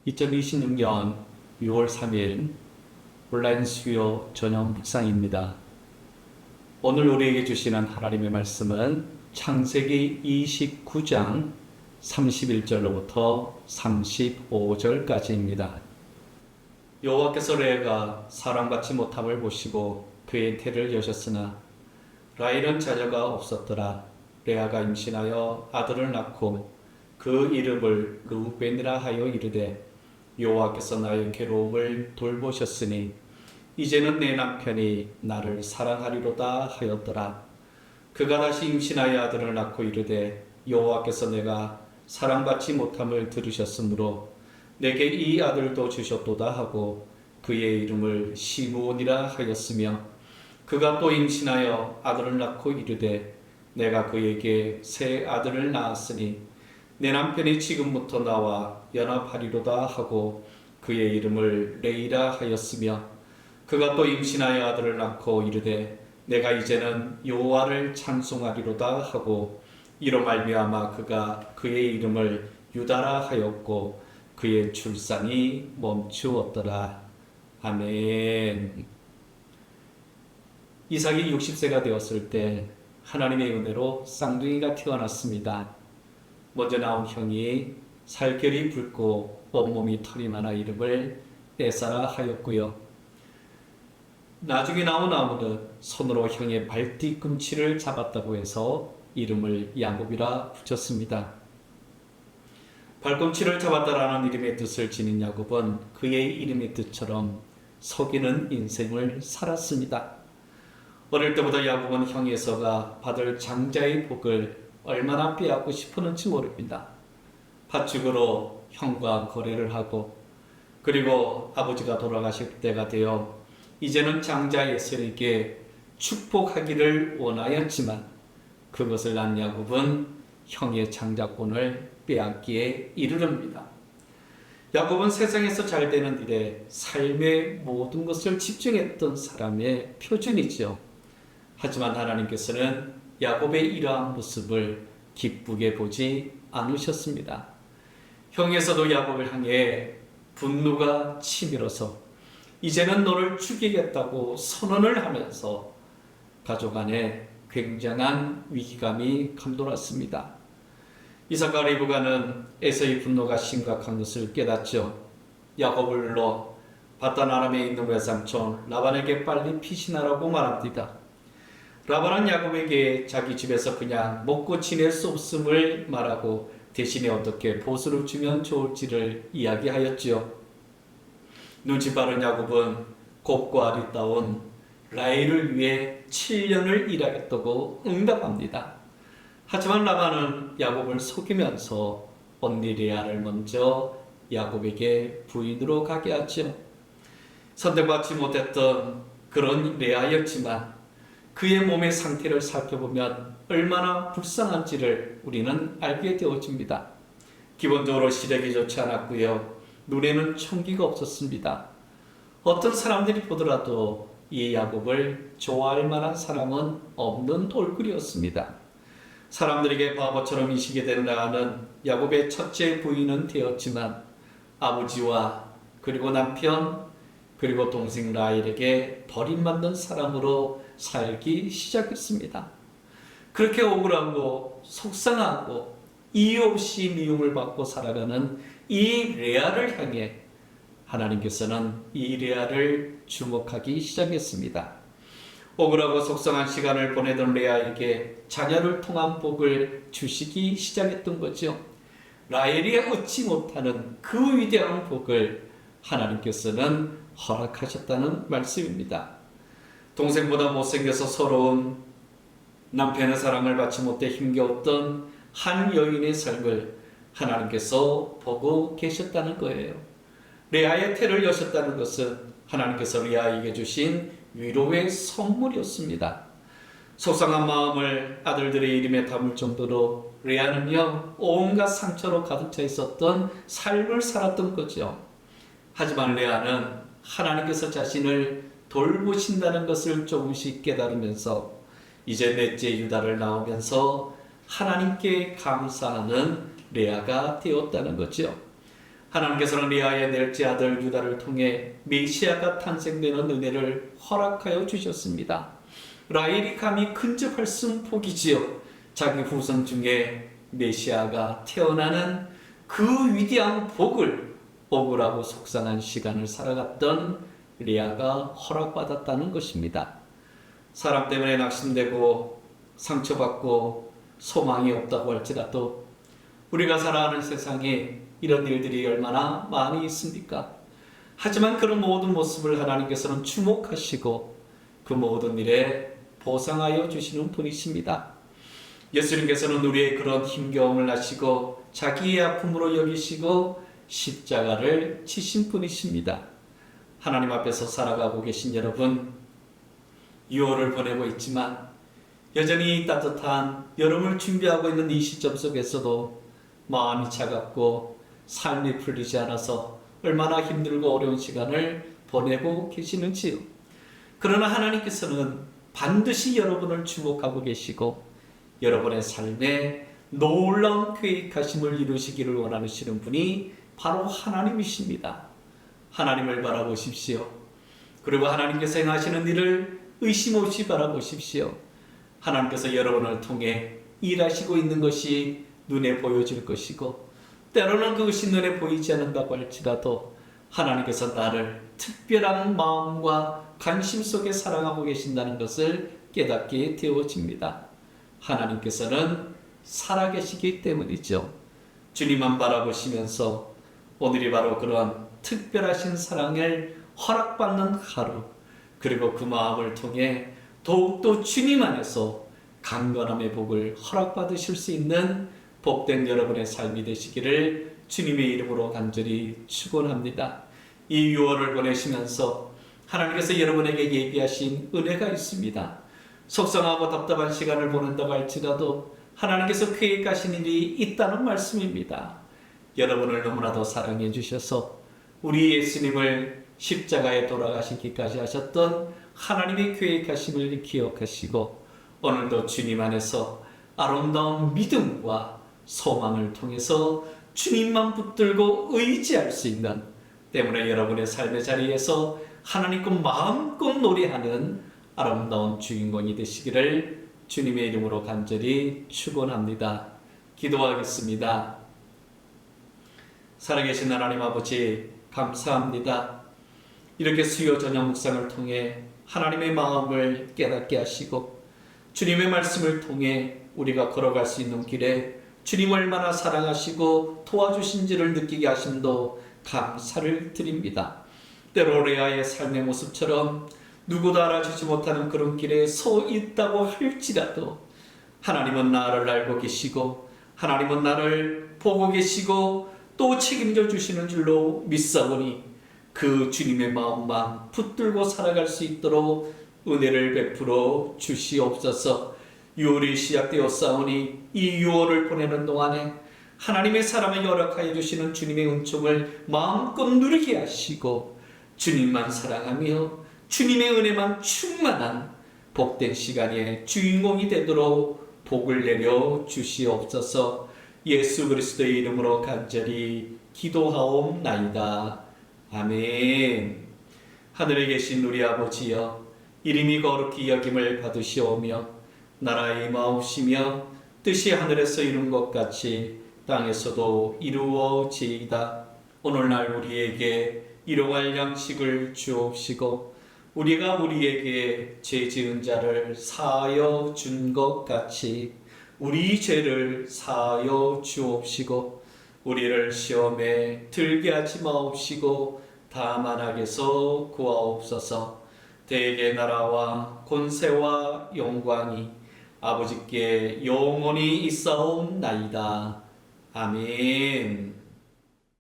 2026년 6월 3일 온라인 수요 저녁 묵상입니다. 오늘 우리에게 주시는 하나님의 말씀은 창세기 29장 31절로부터 35절까지입니다. 여호와께서 레아가 사랑받지 못함을 보시고 그의 태를 여셨으나 라헬은 자녀가 없었더라. 레아가 임신하여 아들을 낳고 그 이름을 르우벤이라 하여 이르되 여호와께서 나의 괴로움을 돌보셨으니 이제는 내 남편이 나를 사랑하리로다 하였더라. 그가 다시 임신하여 아들을 낳고 이르되 여호와께서 내가 사랑받지 못함을 들으셨으므로 내게 이 아들도 주셨도다 하고 그의 이름을 시므온이라 하였으며 그가 또 임신하여 아들을 낳고 이르되 내가 그에게 새 아들을 낳았으니 내 남편이 지금부터 나와 연합하리로다 하고 그의 이름을 레이라 하였으며 그가 또 임신하여 아들을 낳고 이르되 내가 이제는 여호와를 찬송하리로다 하고 이로 말미암아 그가 그의 이름을 유다라 하였고 그의 출산이 멈추었더라. 아멘. 이삭이 60세가 되었을 때 하나님의 은혜로 쌍둥이가 태어났습니다. 먼저 나온 형이 살결이 붉고 온몸이 털이 많아 이름을 에사라 하였고요. 나중에 나온 아무는 손으로 형의 발뒤꿈치를 잡았다고 해서 이름을 야곱이라 붙였습니다. 발꿈치를 잡았다라는 이름의 뜻을 지닌 야곱은 그의 이름의 뜻처럼 속이는 인생을 살았습니다. 어릴 때부터 야곱은 형 에서가 받을 장자의 복을 얼마나 빼앗고 싶었는지 모릅니다. 팥죽으로 형과 거래를 하고 그리고 아버지가 돌아가실 때가 되어 이제는 장자 에서에게 축복하기를 원하였지만 그것을 안 야곱은 형의 장자권을 빼앗기에 이르릅니다. 야곱은 세상에서 잘 되는 일에 삶의 모든 것을 집중했던 사람의 표준이죠. 하지만 하나님께서는 야곱의 이러한 모습을 기쁘게 보지 않으셨습니다. 형에서도 야곱을 향해 분노가 치밀어서 이제는 너를 죽이겠다고 선언을 하면서 가족 안에 굉장한 위기감이 감돌았습니다. 이삭과 리브가는 에서의 분노가 심각한 것을 깨닫죠. 야곱을 불러 바단 아람에 있는 외삼촌 라반에게 빨리 피신하라고 말합니다. 라반은 야곱에게 자기 집에서 그냥 먹고 지낼 수 없음을 말하고 대신에 어떻게 보수를 주면 좋을지를 이야기하였지요. 눈치 빠른 야곱은 곱고 아리따운 라헬을 위해 7년을 일하겠다고 응답합니다. 하지만 라반은 야곱을 속이면서 언니 레아를 먼저 야곱에게 부인으로 가게 하죠. 선택받지 못했던 그런 레아였지만 그의 몸의 상태를 살펴보면 얼마나 불쌍한지를 우리는 알게 되어집니다. 기본적으로 시력이 좋지 않았고요. 눈에는 총기가 없었습니다. 어떤 사람들이 보더라도 이 야곱을 좋아할 만한 사람은 없는 얼굴이었습니다. 사람들에게 바보처럼 인식이 된 레아는 야곱의 첫째 부인은 되었지만 아버지와 그리고 남편 그리고 동생 라헬에게 버림받는 사람으로 살기 시작했습니다. 그렇게 억울하고 속상하고 이유 없이 미움을 받고 살아가는 이 레아를 향해 하나님께서는 이 레아를 주목하기 시작했습니다. 억울하고 속상한 시간을 보내던 레아에게 자녀를 통한 복을 주시기 시작했던 거죠. 라헬이 얻지 못하는 그 위대한 복을 하나님께서는 허락하셨다는 말씀입니다. 동생보다 못생겨서 서러운 남편의 사랑을 받지 못해 힘겨웠던 한 여인의 삶을 하나님께서 보고 계셨다는 거예요. 레아의 태를 여셨다는 것은 하나님께서 레아에게 주신 위로의 선물이었습니다. 속상한 마음을 아들들의 이름에 담을 정도로 레아는요 온갖 상처로 가득 차 있었던 삶을 살았던 거죠. 하지만 레아는 하나님께서 자신을 돌보신다는 것을 조금씩 깨달으면서 이제 넷째 유다를 낳으면서 하나님께 감사하는 레아가 되었다는 거죠. 하나님께서는 리아의 넷째 아들 유다를 통해 메시아가 탄생되는 은혜를 허락하여 주셨습니다. 라헬이 감히 근접할 순 복이지요. 자기 후손 중에 메시아가 태어나는 그 위대한 복을 억울하고 속상한 시간을 살아갔던 리아가 허락받았다는 것입니다. 사람 때문에 낙심되고 상처받고 소망이 없다고 할지라도 우리가 살아가는 세상에 이런 일들이 얼마나 많이 있습니까? 하지만 그런 모든 모습을 하나님께서는 주목하시고 그 모든 일에 보상하여 주시는 분이십니다. 예수님께서는 우리의 그런 힘겨움을 아시고 자기의 아픔으로 여기시고 십자가를 지신 분이십니다. 하나님 앞에서 살아가고 계신 여러분, 6월을 보내고 있지만 여전히 따뜻한 여름을 준비하고 있는 이 시점 속에서도 마음이 차갑고 삶이 풀리지 않아서 얼마나 힘들고 어려운 시간을 보내고 계시는지요. 그러나 하나님께서는 반드시 여러분을 주목하고 계시고 여러분의 삶에 놀라운 계획하심을 이루시기를 원하시는 분이 바로 하나님이십니다. 하나님을 바라보십시오. 그리고 하나님께서 행하시는 일을 의심 없이 바라보십시오. 하나님께서 여러분을 통해 일하시고 있는 것이 눈에 보여질 것이고 때로는 그것이 눈에 보이지 않는다고 할지라도 하나님께서 나를 특별한 마음과 관심 속에 사랑하고 계신다는 것을 깨닫게 되어집니다. 하나님께서는 살아계시기 때문이죠. 주님만 바라보시면서 오늘이 바로 그런 특별하신 사랑을 허락받는 하루, 그리고 그 마음을 통해 더욱더 주님 안에서 강건함의 복을 허락받으실 수 있는 복된 여러분의 삶이 되시기를 주님의 이름으로 간절히 축원합니다. 이 6월을 보내시면서 하나님께서 여러분에게 예비하신 은혜가 있습니다. 속상하고 답답한 시간을 보낸다고 할지라도 하나님께서 계획하신 일이 있다는 말씀입니다. 여러분을 너무나도 사랑해 주셔서 우리 예수님을 십자가에 돌아가시기까지 하셨던 하나님의 계획하심을 기억하시고 오늘도 주님 안에서 아름다운 믿음과 소망을 통해서 주님만 붙들고 의지할 수 있는, 때문에 여러분의 삶의 자리에서 하나님과 마음껏 노래하는 아름다운 주인공이 되시기를 주님의 이름으로 간절히 축원합니다. 기도하겠습니다. 살아계신 하나님 아버지, 감사합니다. 이렇게 수요 저녁 묵상을 통해 하나님의 마음을 깨닫게 하시고 주님의 말씀을 통해 우리가 걸어갈 수 있는 길에 주님 얼마나 사랑하시고 도와주신지를 느끼게 하심도 감사를 드립니다. 때로 레아의 삶의 모습처럼 누구도 알아주지 못하는 그런 길에 서 있다고 할지라도 하나님은 나를 알고 계시고 하나님은 나를 보고 계시고 또 책임져 주시는 줄로 믿사오니 그 주님의 마음만 붙들고 살아갈 수 있도록 은혜를 베풀어 주시옵소서. 6월이 시작되었사오니 이 6월을 보내는 동안에 하나님의 사람에게 허락하여 주시는 주님의 은총을 마음껏 누리게 하시고 주님만 사랑하며 주님의 은혜만 충만한 복된 시간의 주인공이 되도록 복을 내려 주시옵소서. 예수 그리스도의 이름으로 간절히 기도하옵나이다. 아멘. 하늘에 계신 우리 아버지여, 이름이 거룩히 여김을 받으시오며 나라의 임하옵시며 뜻이 하늘에서 이룬 것 같이 땅에서도 이루어지이다. 오늘날 우리에게 일용할 양식을 주옵시고 우리가 우리에게 죄 지은 자를 사하여 준 것 같이 우리 죄를 사하여 주옵시고 우리를 시험에 들게 하지 마옵시고 다만 악에서 구하옵소서. 대개 나라와 권세와 영광이 아버지께 영원히 있사옵나이다. 아멘.